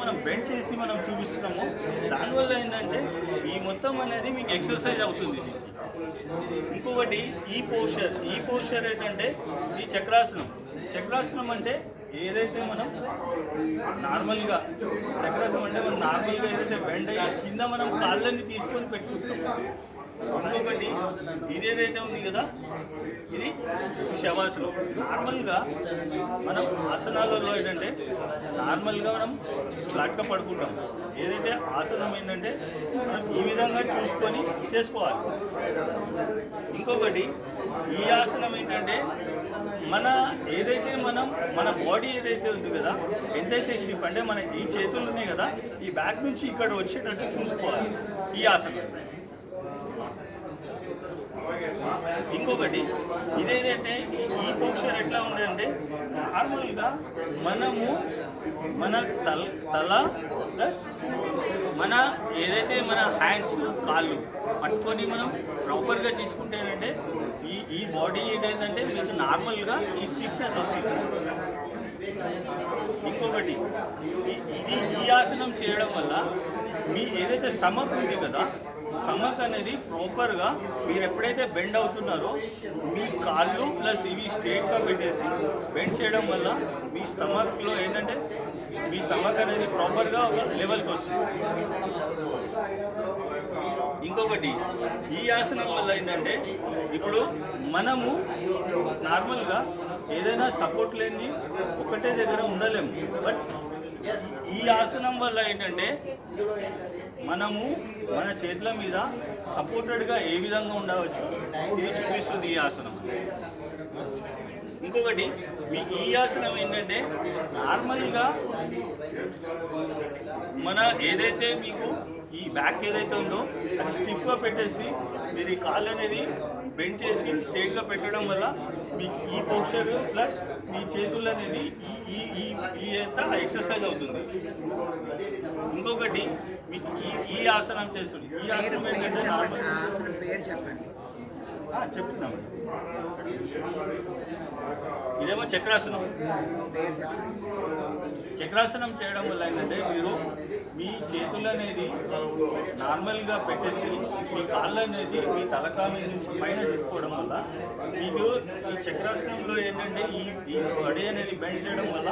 మనం బెండ్ చేసి మనం చూపిస్తున్నామో దానివల్ల ఏంటంటే ఈ మొత్తం అనేది మీకు ఎక్సర్సైజ్ అవుతుంది. ఇంకొకటి ఈ పోస్చర్ ఏంటంటే ఈ చక్రాసనం అంటే ఏదైతే మనం నార్మల్గా ఏదైతే బెండ్ అయ్యి కింద మనం కాళ్ళని తీసుకొని పెట్టుకుంటాం. ఇంకొకటి ఇదేదైతే ఉంది కదా, ఇది శవాసనం. నార్మల్గా మనం ఆసనాలలో ఏంటంటే నార్మల్గా మనం ఫ్లాట్గా పడుకుంటాం. ఏదైతే ఆసనం ఏంటంటే మనం ఈ విధంగా చూసుకొని చేసుకోవాలి. ఇంకొకటి ఈ ఆసనం ఏంటంటే మన బాడీ ఏదైతే ఉంది కదా, ఎంతైతే షిప్ అంటే మన ఈ చేతులు ఉన్నాయి కదా, ఈ బ్యాక్ నుంచి ఇక్కడ వచ్చేటట్టు చూసుకోవాలి ఈ ఆసనం. ఇంకొకటి ఇదేంటంటే ఈ పోస్చర్ ఎట్లా ఉందంటే నార్మల్గా మనము మన తల ప్లస్ మన ఏదైతే మన హ్యాండ్స్ కాళ్ళు పట్టుకొని మనం ప్రాపర్గా తీసుకుంటే ఏంటంటే ఈ బాడీ ఏంటంటే మీకు నార్మల్గా ఈ స్టిఫ్నెస్ వస్తుంది. ఇంకొకటి ఈ ఆసనం చేయడం వల్ల మీ ఏదైతే స్టమక్ ఉంది కదా, స్టమక్ అనేది ప్రాపర్గా మీరు ఎప్పుడైతే బెండ్ అవుతున్నారో మీ కాళ్ళు ప్లస్ ఇవి స్ట్రేట్గా పెట్టేసి బెండ్ చేయడం వల్ల మీ స్టమక్లో ఏంటంటే మీ స్టమక్ అనేది ప్రాపర్గా ఒక లెవెల్కి వస్తుంది. ఇంకొకటి ఈ ఆసనం వల్ల ఏంటంటే ఇప్పుడు మనము నార్మల్గా ఏదైనా సపోర్ట్ లేని ఒకటే దగ్గర ఉండలేము. బట్ ఈ ఆసనం వల్ల ఏంటంటే మనము మన చేతుల మీద సపోర్టెడ్గా ఏ విధంగా ఉండవచ్చు ఇది చూపిస్తుంది ఈ ఆసనం. ఇంకొకటి ఈ ఆసనం ఏంటంటే నార్మల్గా మన ఏదైతే మీకు ఈ బ్యాక్ ఏదైతే ఉందో అది స్టిఫ్గా పెట్టేసి మీరు ఈ కాళ్ళు అనేది బెండ్ చేసి స్ట్రైట్గా పెట్టడం వల్ల మీకు ఈ పోస్చర్ ప్లస్ మీ చేతులు అనేది ఈ ఎక్సర్సైజ్ అవుతుంది. ఇంకొకటి మీకు ఈ ఆసనం చేస్తుంది. ఈ ఆసనం ఏంటంటే నార్మల్ చెప్తున్నాం. ఇదేమో చక్రాసనం చేయడం వల్ల ఏంటంటే మీరు మీ చేతులు అనేది నార్మల్గా పెట్టేసి మీ కాళ్ళు అనేది మీ తలకా మీద నుంచి పైన తీసుకోవడం వల్ల మీకు ఈ చక్రాసనంలో ఏంటంటే ఈ బాడీ అనేది బెండ్ చేయడం వల్ల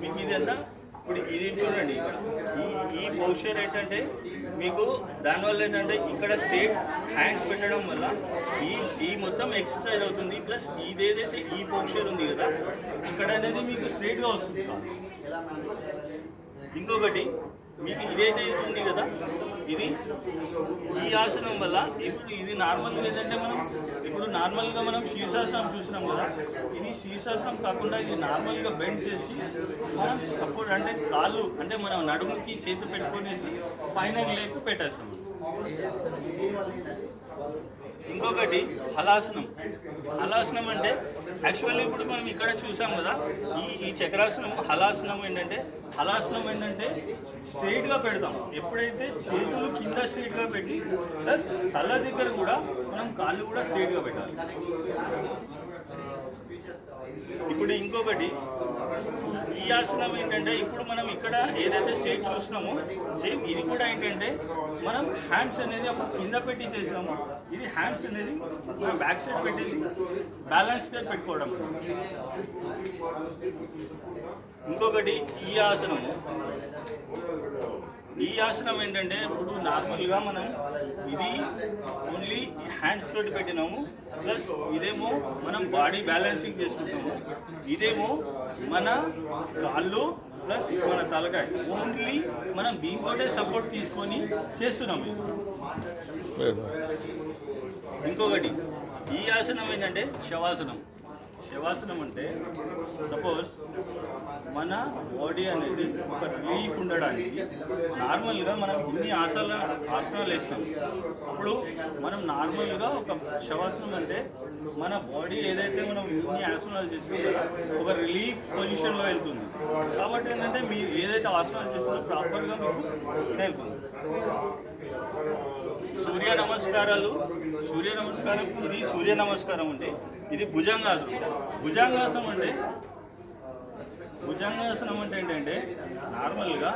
మీకు ఇదంతా ఇప్పుడు ఇది చూడండి. ఈ పోస్చర్ ఏంటంటే మీకు దానివల్ల ఏంటంటే ఇక్కడ స్ట్రేట్ హ్యాండ్స్ పెట్టడం వల్ల ఈ మొత్తం ఎక్సర్సైజ్ అవుతుంది. ప్లస్ ఇదేదైతే ఈ పోస్చర్ ఉంది కదా ఇక్కడ అనేది మీకు స్ట్రేట్గా వస్తుంది. ఇంకొకటి మీకు ఇదైతే ఉంది కదా, ఇది ఈ ఆసనం వల్ల ఇప్పుడు ఇది నార్మల్గా ఏంటంటే ఇప్పుడు నార్మల్గా మనం శీర్షాసనం చూసినాం కదా, ఇది శీర్షాసనం కాకుండా ఇది నార్మల్గా బెండ్ చేసి మనం సపోర్ట్ అంటే కాళ్ళు అంటే మనం నడుముకి చేతి పెట్టుకునేసి పైన లేపు పెట్టేస్తాం. ఇంకొకటి హలాసనం అంటే యాక్చువల్లీ ఇప్పుడు మనం ఇక్కడ చూసాం కదా, ఈ చక్రాసనం హలాసనం ఏంటంటే స్ట్రైట్గా పెడతాం. ఎప్పుడైతే చేతులు కింద స్ట్రైట్గా పెట్టి ప్లస్ తల దగ్గర కూడా మనం కాళ్ళు కూడా స్ట్రైట్గా పెట్టాలి. ఇప్పుడు ఇంకొకటి ఈ ఆసనం ఏంటంటే ఇప్పుడు మనం ఇక్కడ ఏదైతే స్ట్రైట్ చూసినామో సేమ్ ఇది కూడా ఏంటంటే మనం హ్యాండ్స్ అనేది అప్పుడు కింద పెట్టి చేసినాము, ఇది హ్యాండ్స్ అనేది బ్యాక్ సైడ్ పెట్టేసి బ్యాలెన్స్గా పెట్టుకోవడం. ఇంకొకటి ఈ ఆసనం ఏంటంటే ఇప్పుడు నార్మల్గా మనం ఇది ఓన్లీ హ్యాండ్స్ తోటి పెట్టినాము, ప్లస్ ఇదేమో మనం బాడీ బ్యాలెన్సింగ్ చేసుకుంటాము, ఇదేమో మన కాళ్ళు ప్లస్ మన తలకాయ ఓన్లీ మనం దీంతోటే సపోర్ట్ తీసుకొని చేస్తున్నాము. ఇంకొకటి ఈ ఆసనం ఏంటంటే శవాసనం అంటే సపోజ్ మన బాడీ అనేది ఒక రిలీఫ్ ఉండడానికి నార్మల్గా మనం ఇన్ని ఆసనాలు వేస్తాం. అప్పుడు మనం నార్మల్గా ఒక శవాసనం అంటే మన బాడీ ఏదైతే మనం ఇన్ని ఆసనాలు చేస్తాం కదా ఒక రిలీఫ్ పొజిషన్లో వెళ్తుంది. కాబట్టి ఏంటంటే మీరు ఏదైతే ఆసనాలు చేస్తారో ప్రాపర్గా మీకు ఇదవుతుంది. సూర్య నమస్కారం ఇది సూర్య నమస్కారం అంటే ఇది భుజంగాసనం అంటే ఏంటంటే నార్మల్గా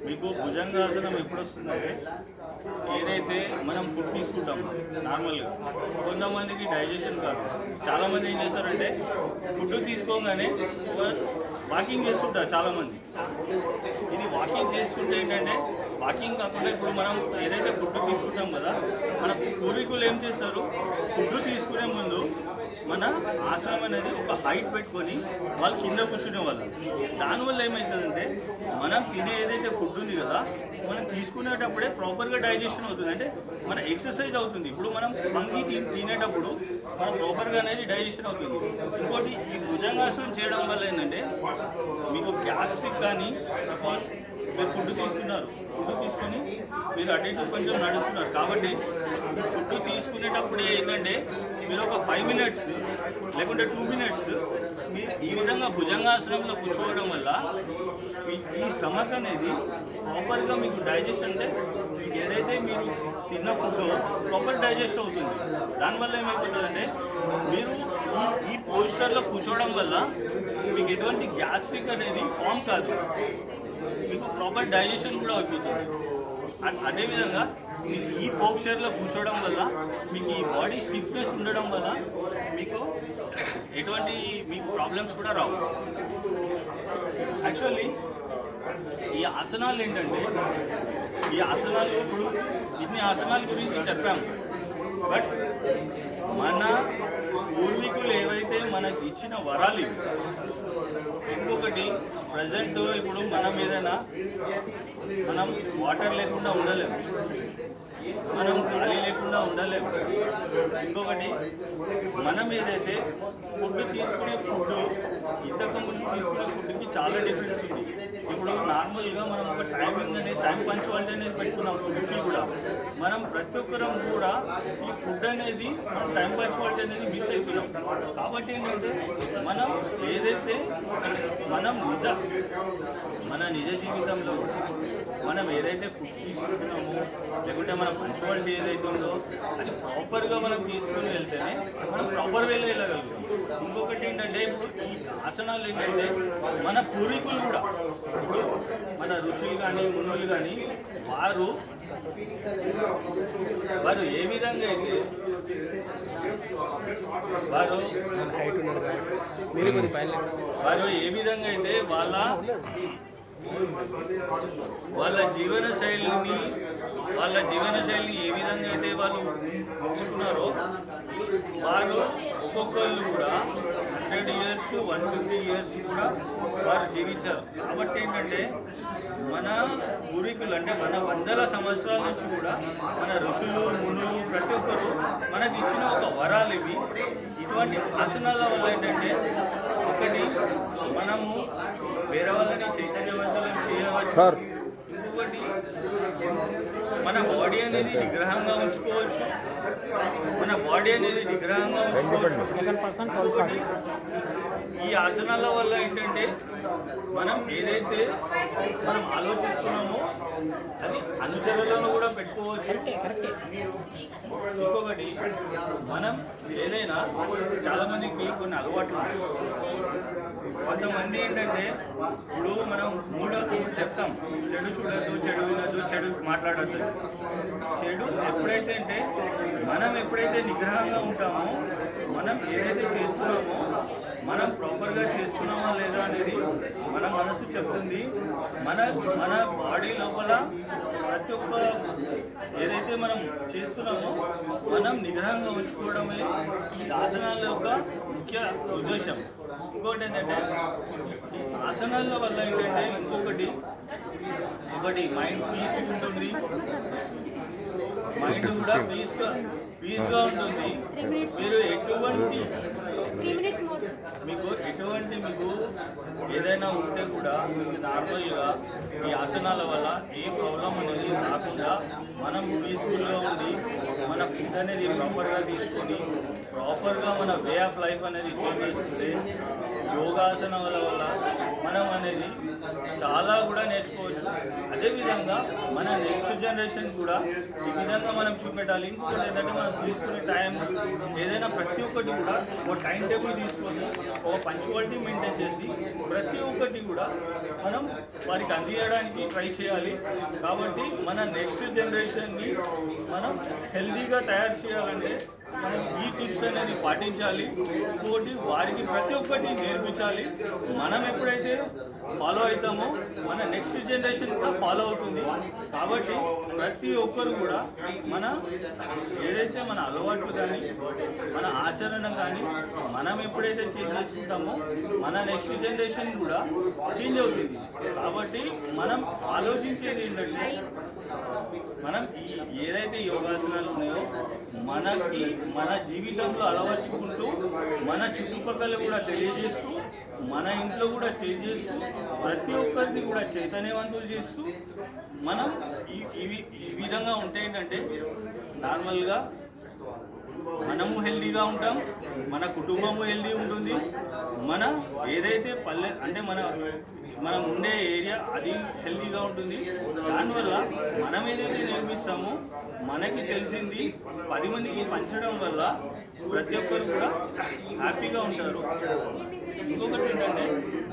మీకు భుజంగాసనం ఎప్పుడు వస్తుందంటే ఏదైతే మనం ఫుడ్ తీసుకుంటాం నార్మల్గా కొంతమందికి డైజెషన్ కాదు. చాలామంది ఏం చేస్తారంటే ఫుడ్ తీసుకోగానే వాకింగ్ చేస్తుంటారు చాలామంది. ఇది వాకింగ్ చేసుకుంటే ఏంటంటే వాకింగ్ కాకుండా ఇప్పుడు మనం ఏదైతే ఫుడ్ తీసుకుంటాం కదా, మన పూర్వీకులు ఏం చేస్తారు, ఫుడ్ తీసుకునే ముందు మన ఆసనం అనేది ఒక హైట్ పెట్టుకొని వాళ్ళు కింద కూర్చునే వాళ్ళు. దానివల్ల ఏమవుతుందంటే మనం తినే ఏదైతే ఫుడ్ ఉంది కదా, మనం తీసుకునేటప్పుడే ప్రాపర్గా డైజెషన్ అవుతుంది, అంటే మన ఎక్సర్సైజ్ అవుతుంది. ఇప్పుడు మనం వంగి తినేటప్పుడు మనం ప్రాపర్గా అనేది డైజెషన్ అవుతుంది. ఇంకోటి ఈ భుజంగాసనం చేయడం వల్ల ఏంటంటే మీకు గ్యాస్ట్రిక్ కానీ, సపోజ్ మీరు ఫుడ్ తీసుకున్నారు, ఫుడ్ తీసుకొని మీరు అటు ఇటు కొంచెం నడుస్తున్నారు కాబట్టి ఫుడ్ తీసుకునేటప్పుడు ఏంటంటే మీరు ఒక 5 మినిట్స్ లేకుంటే 2 మినిట్స్ మీరు ఈ విధంగా భుజంగాసనంలో కూర్చోవడం వల్ల ఈ స్టమక్ అనేది ప్రాపర్గా మీకు డైజెస్ట్ అంటే ఏదైతే మీరు తిన్న ఫుడ్ ప్రాపర్ డైజెస్ట్ అవుతుంది. దానివల్ల ఏమైపోతుందంటే మీరు ఈ పోస్చర్లో కూర్చోవడం వల్ల మీకు ఎటువంటి గ్యాస్ట్రిక్ అనేది ఫామ్ కాదు, మీకు ప్రాపర్ డైజెషన్ కూడా అయిపోతుంది. అదేవిధంగా మీకు ఈ పోస్చర్లో కూర్చోవడం వల్ల మీకు ఈ బాడీ స్టిఫ్నెస్ ఉండడం వల్ల మీకు ఎటువంటి మీకు ప్రాబ్లమ్స్ కూడా రావు. యాక్చువల్లీ ఈ ఆసనాలు ఏంటంటే ఈ ఆసనాలు ఇప్పుడు ఇన్ని ఆసనాల గురించి చెప్పాము, బట్ మన పూర్వీకులు ఏవైతే మనకి ఇచ్చిన వరాలు ఇవి. ఇంకొకటి ప్రజెంట్ ఇప్పుడు మనం ఏదైనా మనం వాటర్ లేకుండా ఉండలేము, మనం గాలి లేకుండా ఉండలేము. ఇంకొకటి మనం ఏదైతే ఫుడ్ తీసుకునే ఫుడ్ ఇంతకుముందు తీసుకునే ఫుడ్కి చాలా డిఫరెన్స్ ఉంది. ఇప్పుడు నార్మల్గా మనం ఒక టైమింగ్ అనేది టైం పంచువాలిటీ అనేది పెట్టుకున్నాం ఫుడ్కి కూడా. మనం ప్రతి ఒక్కరం కూడా ఈ ఫుడ్ అనేది టైం పంచువాలిటీ అనేది మిస్ అవుతున్నాం. కాబట్టి ఏంటంటే మనం ఏదైతే మన నిజ జీవితంలో మనం ఏదైతే ఫుడ్ తీసుకుంటున్నామో లేకుంటే మన పంచువాలిటీ ఏదైతే ఉందో అది ప్రాపర్గా మనం తీసుకుని వెళ్తేనే మనం ప్రాపర్ వేలో వెళ్ళగలుగుతాం. ఇంకొకటి ఏంటంటే ఇప్పుడు ఈ ఆసనాలు ఏంటంటే మన పూర్వీకులు కూడా ఇప్పుడు మన ఋషులు కానీ మునులు కానీ వారు ఏ విధంగా అయితే వారు ఏ విధంగా అయితే వాళ్ళ జీవన శైలిని ఏ విధంగా అయితే వాళ్ళు ఉంచుకున్నారో వారు ఒక్కొక్కళ్ళు కూడా 100 years 150 years కూడా వారు జీవించారు. కాబట్టి ఏంటంటే మన పూర్వీకులు అంటే మన వందల సంవత్సరాల నుంచి కూడా మన ఋషులు మునులు ప్రతి ఒక్కరు మనకి ఇచ్చిన ఒక వరాలు ఇవి. ఇటువంటి ఆసనాల వల్ల ఏంటంటే ఒకటి మనము వేరే వాళ్ళని చైతన్యవంతులను చేయవచ్చు, ఇంకొకటి మన బాడీ అనేది నిగ్రహంగా ఉంచుకోవచ్చు, ఇంకొకటి ఈ ఆసనాల వల్ల ఏంటంటే మనం ఏదైతే మనం ఆలోచిస్తున్నామో అది అనుచరులను కూడా పెట్టుకోవచ్చు. ఇంకొకటి మనం ఏదైనా చాలామందికి కొన్ని అలవాట్లు ఉంటాయి. కొంతమంది ఏంటంటే ఇప్పుడు మనం చెప్తాం చెడు చూడద్దు, చెడు వినద్దు, చెడు మాట్లాడద్దు. చెడు ఎప్పుడైతే అంటే మనం ఎప్పుడైతే నిగ్రహంగా ఉంటామో మనం ఏదైతే చేస్తున్నామో మనం ప్రాపర్గా చేస్తున్నామా లేదా అనేది మన మనసు చెప్తుంది. మన బాడీ లోపల ప్రతి ఒక్క ఏదైతే మనం చేస్తున్నామో మనం నిగ్రహంగా ఉంచుకోవడమే ఈ ఆసనాల యొక్క ముఖ్య ఉద్దేశం. ఇంకోటి ఏంటంటే ఈ ఆసనాల వల్ల ఏంటంటే ఒకటి మైండ్ పీస్ ఉంటుంది, మైండ్ కూడా పీస్గా ఉంటుంది. మీరు మీకు ఏదైనా ఉంటే కూడా మీకు నార్మల్గా ఈ ఆసనాల వల్ల ఏ ప్రాబ్లం అనేది రాకుండా మనం పీస్ఫుల్గా ఉండి మన ఫుడ్ అనేది ప్రాపర్గా తీసుకొని ప్రాపర్గా మన వే ఆఫ్ లైఫ్ అనేది చేంజ్ చేసుకుంటే యోగాసనాల వల్ల మనం అనేది చాలా కూడా నేర్చుకోవచ్చు. అదేవిధంగా మన నెక్స్ట్ జనరేషన్ కూడా ఈ విధంగా మనం చూపెట్టాలి. ఇంకొకటి ఏంటంటే మనం తీసుకునే టైం ఏదైనా ప్రతి ఒక్కటి కూడా ఒక టైం టేబుల్ తీసుకొని ఒక పంచువాలిటీ మెయింటైన్ చేసి ప్రతి ఒక్కటి కూడా మనం వారికి అందించడానికి ట్రై చేయాలి. కాబట్టి మన నెక్స్ట్ జనరేషన్ని మనం హెల్తీగా తయారు చేయాలంటే మనం ఈ టిప్స్ అనేది పాటించాలి. ఇంకోటి వారికి ప్రతి ఒక్కటి నేర్పించాలి. మనం ఎప్పుడైతే ఫాలో అవుతామో మన నెక్స్ట్ జనరేషన్ కూడా ఫాలో అవుతుంది. కాబట్టి ప్రతి ఒక్కరు కూడా మన ఏదైతే మన అలవాట్లు కానీ మన ఆచరణ కానీ మనం ఎప్పుడైతే చేంజ్ చేసుకుంటామో మన నెక్స్ట్ జనరేషన్ కూడా చేంజ్ అవుతుంది. కాబట్టి మనం ఆలోచించేది ఏంటంటే మనం ఏదైతే యోగాసనాలు ఉన్నాయో మనకి మన జీవితంలో అలవర్చుకుంటూ మన చుట్టుపక్కల కూడా తెలియజేస్తూ మన ఇంట్లో కూడా చేంజ్ చేస్తూ ప్రతి ఒక్కరిని కూడా చైతన్యవంతులు చేస్తూ మనం ఈ విధంగా ఉంటే ఏంటంటే నార్మల్గా మనము హెల్దీగా ఉంటాం, మన కుటుంబము హెల్దీ ఉంటుంది, మన ఏదైతే పల్లె అంటే మనం ఉండే ఏరియా అది హెల్దీగా ఉంటుంది. దానివల్ల మనం ఏదైతే నేర్పిస్తామో మనకి తెలిసింది 10 మందికి పంచడం వల్ల ప్రతి ఒక్కరు కూడా హ్యాపీగా ఉంటారు. ఇంకొకటి ఏంటంటే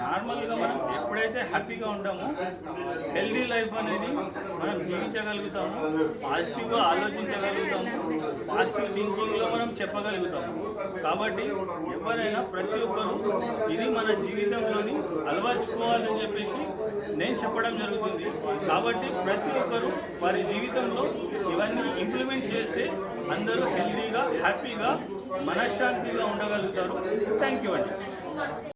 నార్మల్గా మనం ఎప్పుడైతే హ్యాపీగా ఉంటామో హెల్దీ లైఫ్ అనేది మనం జీవించగలుగుతాము, పాజిటివ్గా ఆలోచించగలుగుతాము, పాజిటివ్ థింకింగ్లో మనం చెప్పగలుగుతాము. కాబట్టి ఎవరైనా ప్రతి ఒక్కరూ ఇది మన జీవితంలోని అలవర్చుకోవాలని చెప్పేసి నేను చెప్పడం జరుగుతుంది. కాబట్టి ప్రతి ఒక్కరూ వారి జీవితంలో ఇవన్నీ ఇంప్లిమెంట్ చేస్తే అందరూ హెల్దీగా హ్యాపీగా మనశ్శాంతిగా ఉండగలుగుతారు. థ్యాంక్ యూ అండి.